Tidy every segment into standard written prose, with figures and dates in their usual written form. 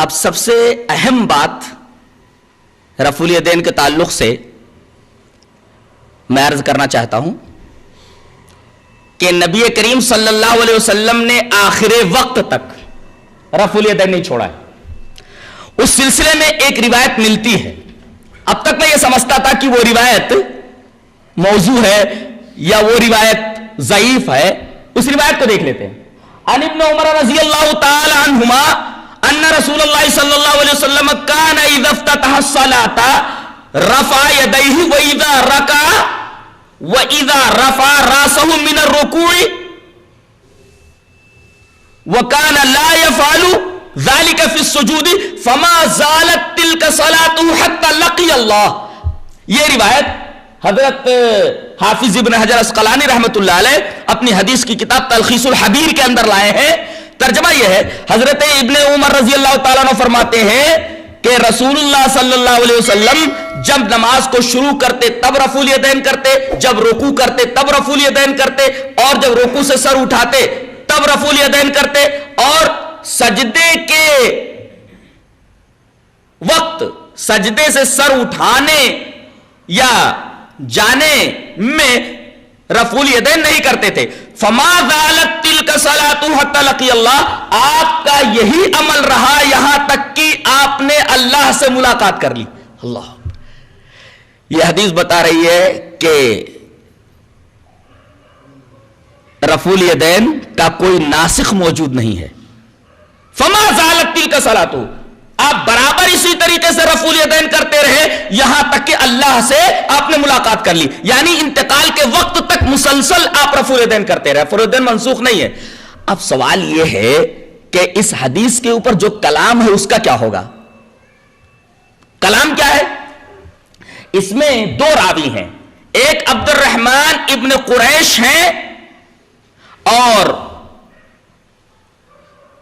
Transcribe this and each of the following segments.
اب سب سے اہم بات رفع الیدین کے تعلق سے میں عرض کرنا چاہتا ہوں کہ نبی کریم صلی اللہ علیہ وسلم نے آخر وقت تک رفع الیدین نہیں چھوڑا ہے۔ اس سلسلے میں ایک روایت ملتی ہے، اب تک میں یہ سمجھتا تھا کہ وہ روایت موضوع ہے یا وہ روایت ضعیف ہے۔ اس روایت کو دیکھ لیتے ہیں۔ عن ابن عمر رضی اللہ تعالی عنہما ان رسول اللہ صلی اللہ علیہ وسلم کان اذا افتتح الصلاة رفع یدیہ واذا رکع واذا رفع راسہ من الرکوع وکان لا يفعل ذلك في السجود فما زالت تلك صلاته حتى لقي اللہ۔ یہ روایت حضرت حافظ ابن حجر اسقلانی رحمت اللہ علیہ اپنی حدیث کی کتاب تلخیص الحبیر کے اندر لائے ہیں۔ ترجمہ یہ ہے، حضرت ابن عمر رضی اللہ تعالیٰ عنہ فرماتے ہیں کہ رسول اللہ صلی اللہ علیہ وسلم جب نماز کو شروع کرتے تب رفع الیدین کرتے، جب رکوع کرتے تب رفع الیدین کرتے، اور جب رکوع سے سر اٹھاتے تب رفع الیدین کرتے، اور سجدے کے وقت سجدے سے سر اٹھانے یا جانے میں رفع الیدین نہیں کرتے تھے۔ فما زالت تلک صلاۃ حتی لقی اللہ، آپ کا یہی عمل رہا یہاں تک کہ آپ نے اللہ سے ملاقات کر لی۔ اللہ، یہ حدیث بتا رہی ہے کہ رفع الیدین کا کوئی ناسخ موجود نہیں ہے۔ فما زالت تلک صلاۃ، آپ برابر اسی طریقے سے رفع الیدین کرتے رہے یہاں تک کہ اللہ سے آپ نے ملاقات کر لی، یعنی انتقال کے وقت تک مسلسل آپ رفع الیدین کرتے رہے، رفع الیدین منسوخ نہیں ہے۔ اب سوال یہ ہے کہ اس حدیث کے اوپر جو کلام ہے اس کا کیا ہوگا؟ کلام کیا ہے؟ اس میں دو راوی ہیں، ایک عبد الرحمن ابن قریش ہیں اور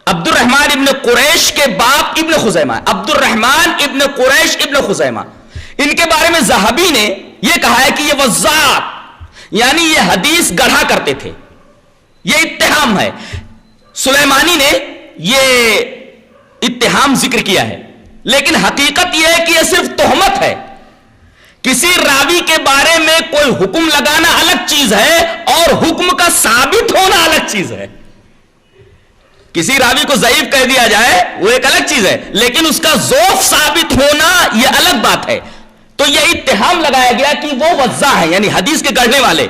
عبد الرحمن ابن قریش کے باپ ابن خزیمہ، عبد الرحمن ابن قریش ابن خزیمہ، ان کے بارے میں ذہبی نے یہ کہا ہے کہ یہ وضاعت، یعنی یہ حدیث گڑھا کرتے تھے، یہ اتہام ہے۔ سلیمانی نے یہ اتہام ذکر کیا ہے، لیکن حقیقت یہ ہے کہ یہ صرف تہمت ہے۔ کسی راوی کے بارے میں کوئی حکم لگانا الگ چیز ہے اور حکم کا ثابت ہونا الگ چیز ہے۔ کسی راوی کو ضعیف کہہ دیا جائے وہ ایک الگ چیز ہے، لیکن اس کا ضعف ثابت ہونا یہ الگ بات ہے۔ تو یہ اتہام لگایا گیا کہ وہ وضاع ہے، یعنی حدیث کے گڑھنے والے،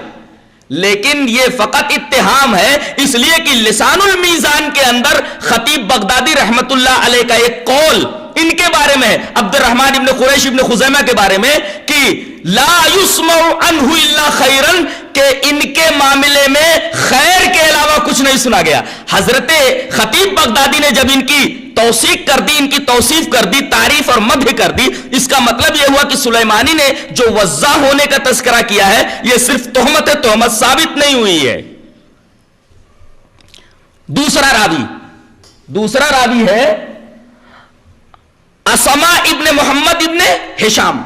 لیکن یہ فقط اتہام ہے، اس لیے کہ لسان المیزان کے اندر خطیب بغدادی رحمت اللہ علیہ کا ایک قول ان کے بارے میں، عبد الرحمن ابن قریش ابن خزیمہ کے بارے میں، کہ لا یسمع عنہ الا خیرا، کہ ان کے معاملے میں خیر کے علاوہ کچھ نہیں سنا گیا۔ حضرت خطیب بغدادی نے جب ان کی توثیق کر دی، ان کی توصیف کر دی، تعریف اور مدح کر دی، اس کا مطلب یہ ہوا کہ سلیمانی نے جو وضاع ہونے کا تذکرہ کیا ہے یہ صرف تہمت ہے، تہمت ثابت نہیں ہوئی ہے۔ دوسرا راوی ہے اسما ابن محمد ابن ہشام۔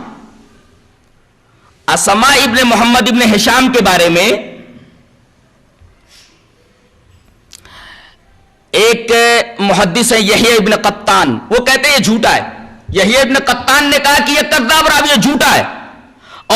اسما ابن محمد ابن ہشام کے بارے میں ایک محدث ہے یحییٰ ابن قطان، وہ کہتے ہیں یہ جھوٹا ہے۔ یحییٰ ابن قطان نے کہا کہ یہ کذاب راوی ہے، جھوٹا ہے۔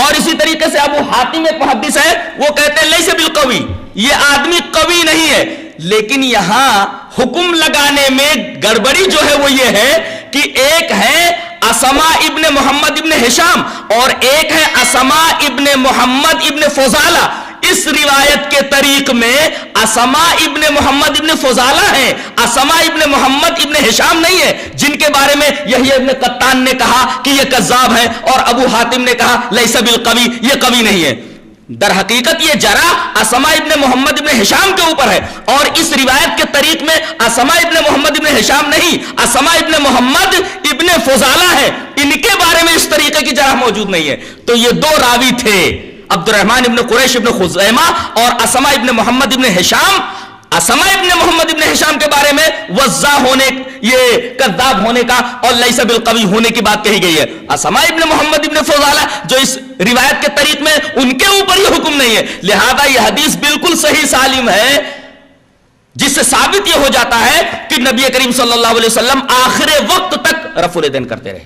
اور اسی طریقے سے ابو حاتم ایک محدث ہے، وہ کہتے ہیں لیس بالقوی، یہ آدمی قوی نہیں ہے۔ لیکن یہاں حکم لگانے میں گڑبڑی جو ہے وہ یہ ہے کہ ایک ہے اسما ابن محمد ابن ہشام اور ایک ہے اسما ابن محمد ابن فضالہ۔ اس روایت کے طریق میں اسما ابن محمد ابن فضالہ ہیں، اسما ابن محمد ابن ہشام نہیں ہے، جن کے بارے میں یحییٰ ابن قطان نے کہا کہ یہ کذاب ہے اور ابو حاتم نے کہا لیس بالقوی، یہ قوی نہیں ہے۔ در حقیقت یہ جرح اسما ابن محمد ابن ہشام کے اوپر ہے، اور اس روایت کے طریق میں اسما ابن محمد ابن ہشام نہیں، اسما ابن محمد ابن فضالہ ہے، ان کے بارے میں اس طریقے کی جرح موجود نہیں ہے۔ تو یہ دو راوی تھے، عبد الرحمن ابن قریش ابن خزیمہ اور اسما ابن محمد ابن ہشام۔ اسما ابن محمد ابن ہشام کے بارے میں وضاع ہونے، یہ کذاب ہونے کا اور لیس بالقوی ہونے کی بات کہی گئی ہے۔ اسما ابن محمد ابن فضالہ جو اس روایت کے طریق میں، ان کے اوپر یہ حکم نہیں ہے، لہذا یہ حدیث بالکل صحیح سالم ہے، جس سے ثابت یہ ہو جاتا ہے کہ پھر نبی کریم صلی اللہ علیہ وسلم آخر وقت تک رفع الیدین کرتے رہے.